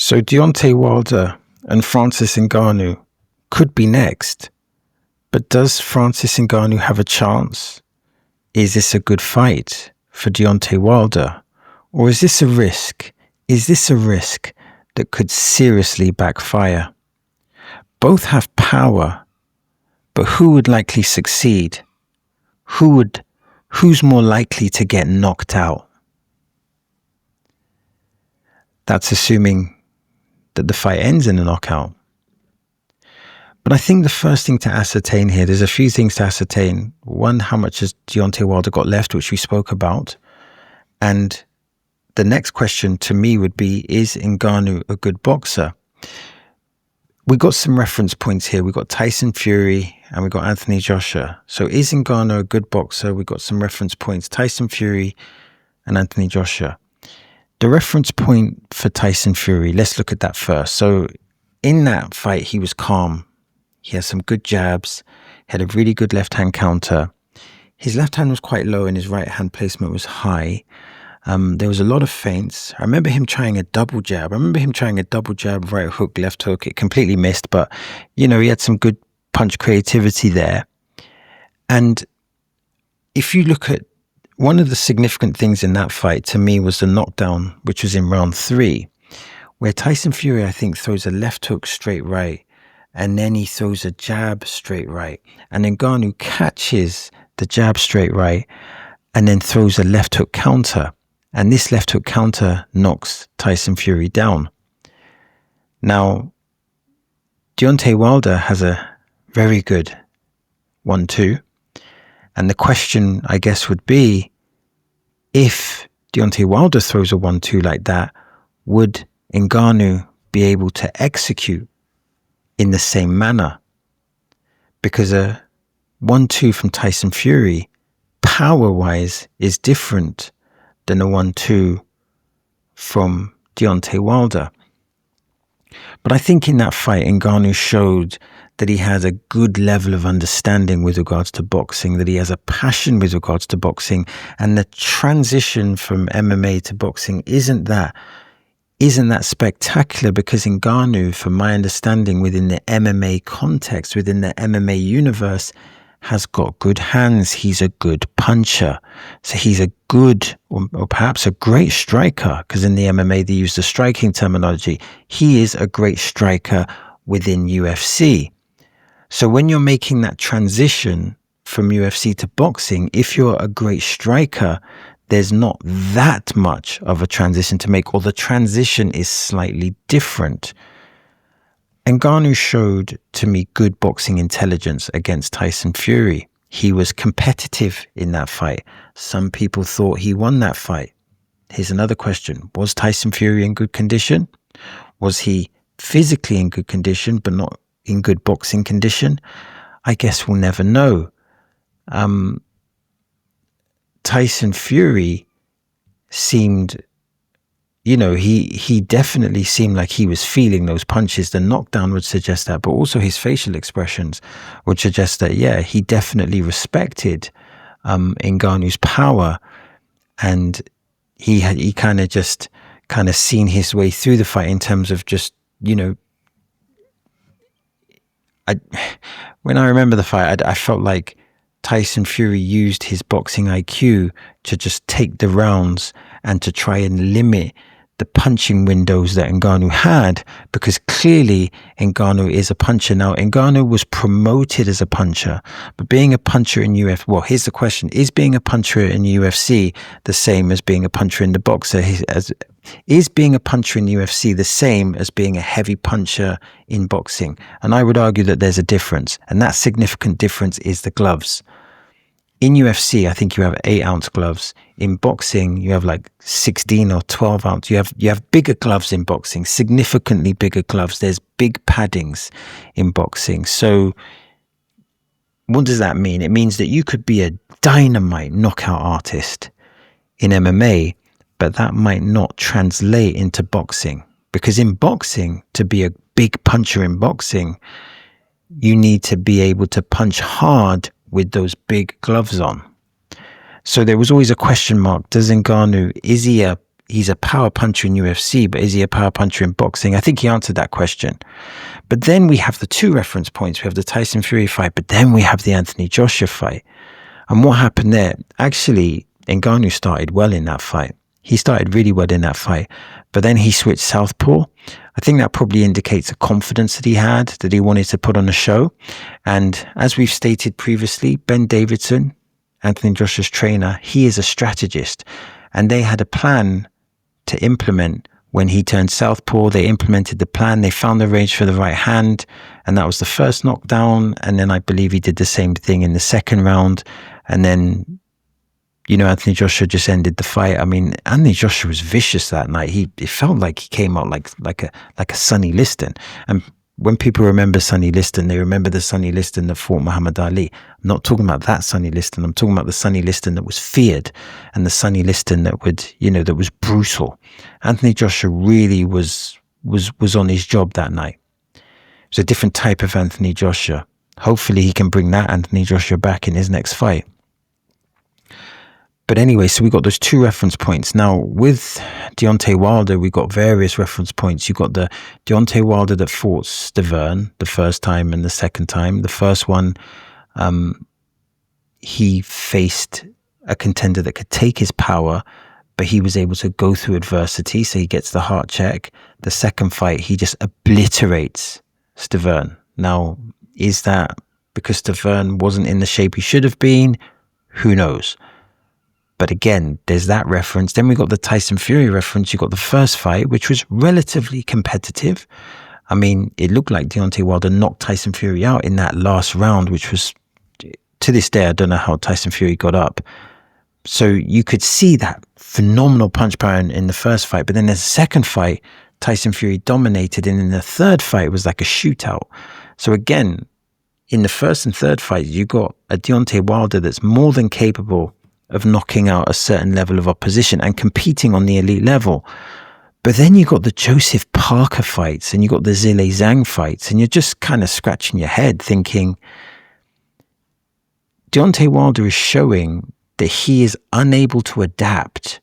So Deontay Wilder and Francis Ngannou could be next, but does Francis Ngannou have a chance? Is this a good fight for Deontay Wilder? Or is this a risk? Is this a risk that could seriously backfire? Both have power, but who would likely succeed? Who's more likely to get knocked out? That's assuming that the fight ends in a knockout. But I think the first thing to ascertain here, there's a few things to ascertain. One, how much has Deontay Wilder got left, which we spoke about. And the next question to me would be, is Ngannou a good boxer? We got some reference points here. We got Tyson Fury and we got Anthony Joshua. So is Ngannou a good boxer? We got some reference points, Tyson Fury and Anthony Joshua. The reference point for Tyson Fury, let's look at that first. So in that fight, he was calm. He had some good jabs, had a really good left-hand counter. His left hand was quite low and his right-hand placement was high. There was a lot of feints. I remember him trying a double jab. Right hook, left hook. It completely missed, but, you know, he had some good punch creativity there. And if you look at one of the significant things in that fight, to me, was the knockdown, which was in round 3, where Tyson Fury, I think, throws a left hook straight right, and then he throws a jab straight right. And then Ngannou catches the jab straight right, and then throws a left hook counter. And this left hook counter knocks Tyson Fury down. Now, Deontay Wilder has a very good 1-2. And the question, I guess, would be, if Deontay Wilder throws a 1-2 like that, would Ngannou be able to execute in the same manner? Because a 1-2 from Tyson Fury, power-wise, is different than a 1-2 from Deontay Wilder. But I think in that fight, Ngannou showed that he has a good level of understanding with regards to boxing, that he has a passion with regards to boxing, and the transition from MMA to boxing isn't that spectacular, because Ngannou, from my understanding, within the MMA context, within the MMA universe, has got good hands. He's a good puncher. So he's a good, or perhaps a great striker, because in the MMA they use the striking terminology. He is a great striker within UFC. So when you're making that transition from UFC to boxing, if you're a great striker, there's not that much of a transition to make, or the transition is slightly different. Ngannou showed to me good boxing intelligence against Tyson Fury. He was competitive in that fight. Some people thought he won that fight. Here's another question. Was Tyson Fury in good condition? Was he physically in good condition, but not in good boxing condition? I guess we'll never know. Tyson Fury seemed, you know, he definitely seemed like he was feeling those punches. The knockdown would suggest that, but also his facial expressions would suggest that, yeah, he definitely respected Ngannou's power, and he kind of seen his way through the fight in terms of just, you know, when I remember the fight, I felt like Tyson Fury used his boxing IQ to just take the rounds and to try and limit the punching windows that Ngannou had, because clearly Ngannou is a puncher. Now, Ngannou was promoted as a puncher, but being a puncher in UFC, well, here's the question, is being a puncher in UFC the same as being a puncher in the boxer? Is being a puncher in UFC the same as being a heavy puncher in boxing? And I would argue that there's a difference, and that significant difference is the gloves. In UFC, I think you have 8-ounce gloves. In boxing, you have like 16 or 12 ounce. You have bigger gloves in boxing, significantly bigger gloves. There's big paddings in boxing. So what does that mean? It means that you could be a dynamite knockout artist in MMA, but that might not translate into boxing. Because in boxing, to be a big puncher in boxing, you need to be able to punch hard with those big gloves on. So there was always a question mark. Does Ngannou, is he he's a power puncher in UFC, but is he a power puncher in boxing? I think he answered that question. But then we have the two reference points. We have the Tyson Fury fight, but then we have the Anthony Joshua fight. And what happened there? Actually, Ngannou started well in that fight. He started really well in that fight, but then he switched southpaw. I think that probably indicates a confidence that he had, that he wanted to put on a show. And as we've stated previously, Ben Davidson, Anthony Joshua's trainer, he is a strategist, and they had a plan to implement. When he turned southpaw, they implemented the plan. They found the range for the right hand, and that was the first knockdown. And then I believe he did the same thing in the second round. And then, Anthony Joshua just ended the fight. I mean, Anthony Joshua was vicious that night. It felt like he came out like a Sonny Liston. And when people remember Sonny Liston, they remember the Sonny Liston that fought Muhammad Ali. I'm not talking about that Sonny Liston. I'm talking about the Sonny Liston that was feared, and the Sonny Liston that that was brutal. Anthony Joshua really was on his job that night. It was a different type of Anthony Joshua. Hopefully he can bring that Anthony Joshua back in his next fight. But anyway, so we got those two reference points. Now, with Deontay Wilder, we got various reference points. You got the Deontay Wilder that fought Stiverne the first time and the second time. The first one, he faced a contender that could take his power, but he was able to go through adversity, so he gets the heart check. The second fight, he just obliterates Stiverne. Now, is that because Stiverne wasn't in the shape he should have been? Who knows? But again, there's that reference. Then we got the Tyson Fury reference. You got the first fight, which was relatively competitive. I mean, it looked like Deontay Wilder knocked Tyson Fury out in that last round, which was, to this day, I don't know how Tyson Fury got up. So you could see that phenomenal punch power in the first fight. But then there's a second fight, Tyson Fury dominated. And in the third fight, it was like a shootout. So again, in the first and third fight, you got a Deontay Wilder that's more than capable of knocking out a certain level of opposition and competing on the elite level. But then you got the Joseph Parker fights and you got the Zhilei Zhang fights, and you're just kind of scratching your head thinking, Deontay Wilder is showing that he is unable to adapt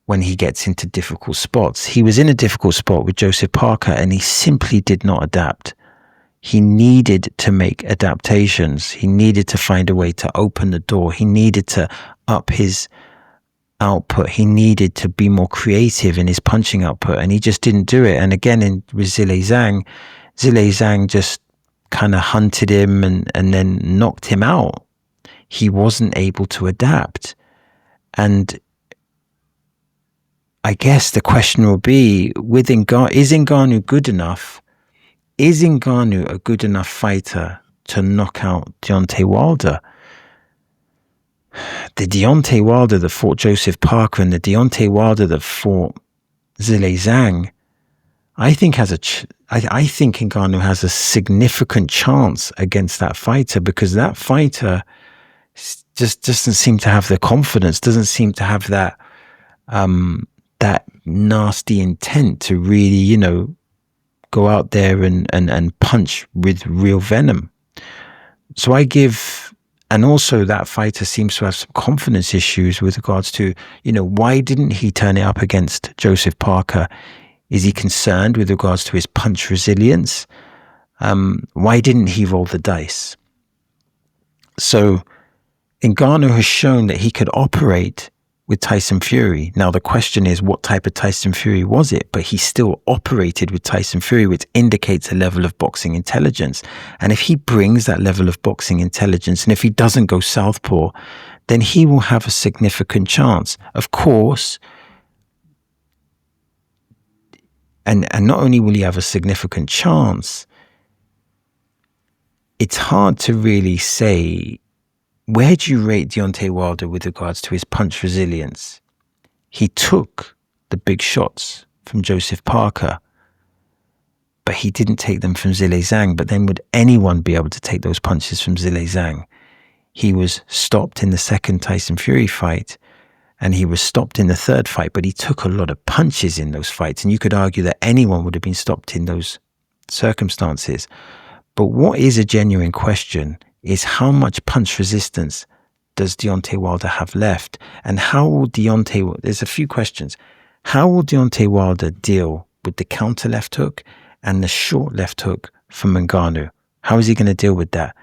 when he gets into difficult spots. He was in a difficult spot with Joseph Parker and he simply did not adapt. He needed to make adaptations. He needed to find a way to open the door. He needed to up his output. He needed to be more creative in his punching output, and he just didn't do it. And again, with Zhilei Zhang just kind of hunted him and then knocked him out. He wasn't able to adapt. And I guess the question will be, with Ngannou, is Ngannou good enough? Is Ngannou a good enough fighter to knock out Deontay Wilder? The Deontay Wilder that fought Joseph Parker and the Deontay Wilder that fought Zhilei Zhang, I think Ngannou has a significant chance against that fighter, because that fighter just doesn't seem to have the confidence, doesn't seem to have that that nasty intent to really, go out there and punch with real venom. So and also that fighter seems to have some confidence issues with regards to, why didn't he turn it up against Joseph Parker? Is he concerned with regards to his punch resilience? Why didn't he roll the dice? So Ngannou has shown that he could operate with Tyson Fury. Now the question is, what type of Tyson Fury was it? But he still operated with Tyson Fury, which indicates a level of boxing intelligence. And if he brings that level of boxing intelligence, and if he doesn't go southpaw, then he will have a significant chance. Of course, and not only will he have a significant chance, it's hard to really say, where do you rate Deontay Wilder with regards to his punch resilience? He took the big shots from Joseph Parker, but he didn't take them from Zhilei Zhang. But then would anyone be able to take those punches from Zhilei Zhang? He was stopped in the second Tyson Fury fight, and he was stopped in the third fight, but he took a lot of punches in those fights. And you could argue that anyone would have been stopped in those circumstances. But what is a genuine question is, how much punch resistance does Deontay Wilder have left? And how will there's a few questions. How will Deontay Wilder deal with the counter left hook and the short left hook from Ngannou? How is he going to deal with that?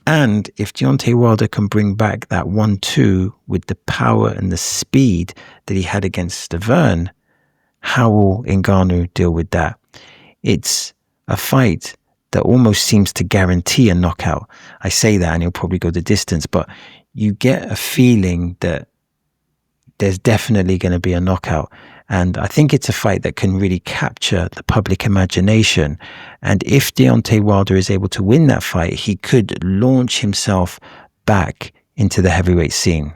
And if Deontay Wilder can bring back that 1-2 with the power and the speed that he had against Stavern, how will Ngannou deal with that? It's a fight that almost seems to guarantee a knockout. I say that and he'll probably go the distance, but you get a feeling that there's definitely going to be a knockout. And I think it's a fight that can really capture the public imagination. And if Deontay Wilder is able to win that fight, he could launch himself back into the heavyweight scene.